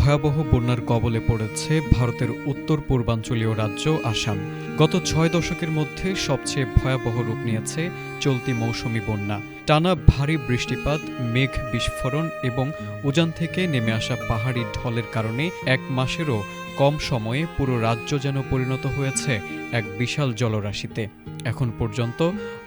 ভয়াবহ বন্যার কবলে পড়েছে ভারতের উত্তর পূর্বাঞ্চলীয় রাজ্য আসাম। গত ৬ দশকের মধ্যে সবচেয়ে ভয়াবহ রূপ নিয়েছে চলতি মৌসুমি বন্যা। টানা ভারী বৃষ্টিপাত, মেঘ বিস্ফোরণ এবং উজান থেকে নেমে আসা পাহাড়ি ঢলের কারণে এক মাসেরও কম সময়ে পুরো রাজ্য যেন পরিণত হয়েছে এক বিশাল জলরাশিতে। এখন পর্যন্ত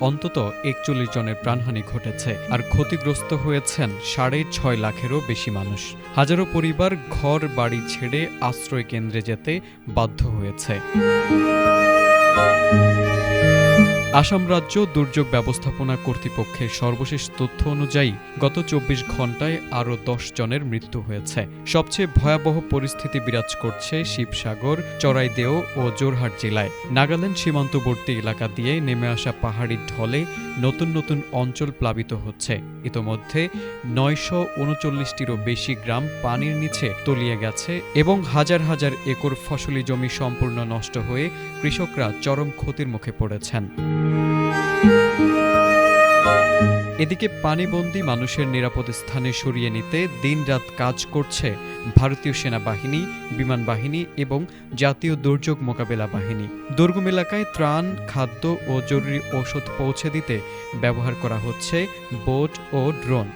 অন্তত ৪১ জনের প্রাণহানি ঘটেছে, আর ক্ষতিগ্রস্ত হয়েছেন ৬.৫ লাখেরও বেশি মানুষ। হাজারো পরিবার ঘর বাড়ি ছেড়ে আশ্রয় কেন্দ্রে যেতে বাধ্য হয়েছে। আসাম রাজ্য দুর্যোগ ব্যবস্থাপনা কর্তৃপক্ষের সর্বশেষ তথ্য অনুযায়ী গত ২৪ ঘণ্টায় আরও ১০ জনের মৃত্যু হয়েছে। সবচেয়ে ভয়াবহ পরিস্থিতি বিরাজ করছে শিবসাগর, চড়াইদেও ও জোরহাট জেলায়। নাগাল্যান্ড সীমান্তবর্তী এলাকা দিয়ে নেমে আসা পাহাড়ি ঢলে নতুন নতুন অঞ্চল প্লাবিত হচ্ছে। ইতোমধ্যে ৯৩৯টিরও বেশি গ্রাম পানির নিচে তলিয়ে গেছে এবং হাজার হাজার একর ফসলি জমি সম্পূর্ণ নষ্ট হয়ে কৃষকরা চরম ক্ষতির মুখে পড়েছেন। এদিকে পানিবন্দী মানুষের নিরাপদ স্থানে সরিয়ে নিতে দিনরাত কাজ করছে ভারতীয় সেনাবাহিনী, বিমান বাহিনী এবং জাতীয় দুর্যোগ মোকাবেলা বাহিনী। দুর্গম এলাকায় ত্রাণ, খাদ্য ও জরুরি ঔষধ পৌঁছে দিতে ব্যবহার করা হচ্ছে বোট ও ড্রোন।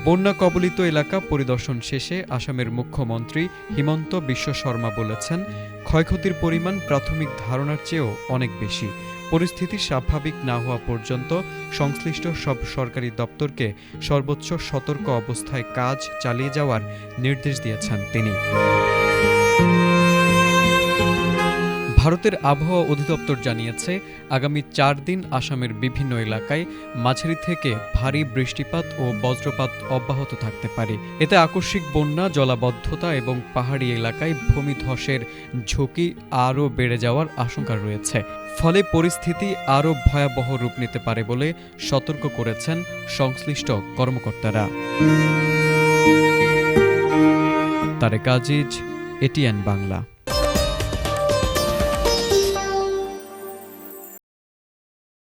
বন্যা কবলিত এলাকা পরিদর্শন শেষে আসামের মুখ্যমন্ত্রী হিমন্ত বিশ্ব শর্মা বলেছেন, ক্ষয়ক্ষতির পরিমাণ প্রাথমিক ধারণার চেয়েও অনেক বেশি। পরিস্থিতি স্বাভাবিক না হওয়া পর্যন্ত সংশ্লিষ্ট সব সরকারি দপ্তরকে সর্বোচ্চ সতর্ক অবস্থায় কাজ চালিয়ে যাওয়ার নির্দেশ দিয়েছেন তিনি। ভারতের আবহাওয়া অধিদপ্তর জানিয়েছে, আগামী ৪ দিন আসামের বিভিন্ন এলাকায় মাঝারি থেকে ভারী বৃষ্টিপাত ও বজ্রপাত অব্যাহত থাকতে পারে। এতে আকস্মিক বন্যা, জলাবদ্ধতা এবং পাহাড়ি এলাকায় ভূমিধসের ঝুঁকি আরও বেড়ে যাওয়ার আশঙ্কা রয়েছে। ফলে পরিস্থিতি আরও ভয়াবহ রূপ নিতে পারে বলে সতর্ক করেছেন সংশ্লিষ্ট কর্মকর্তারা। তারেক আজিজ, এটিএন বাংলা।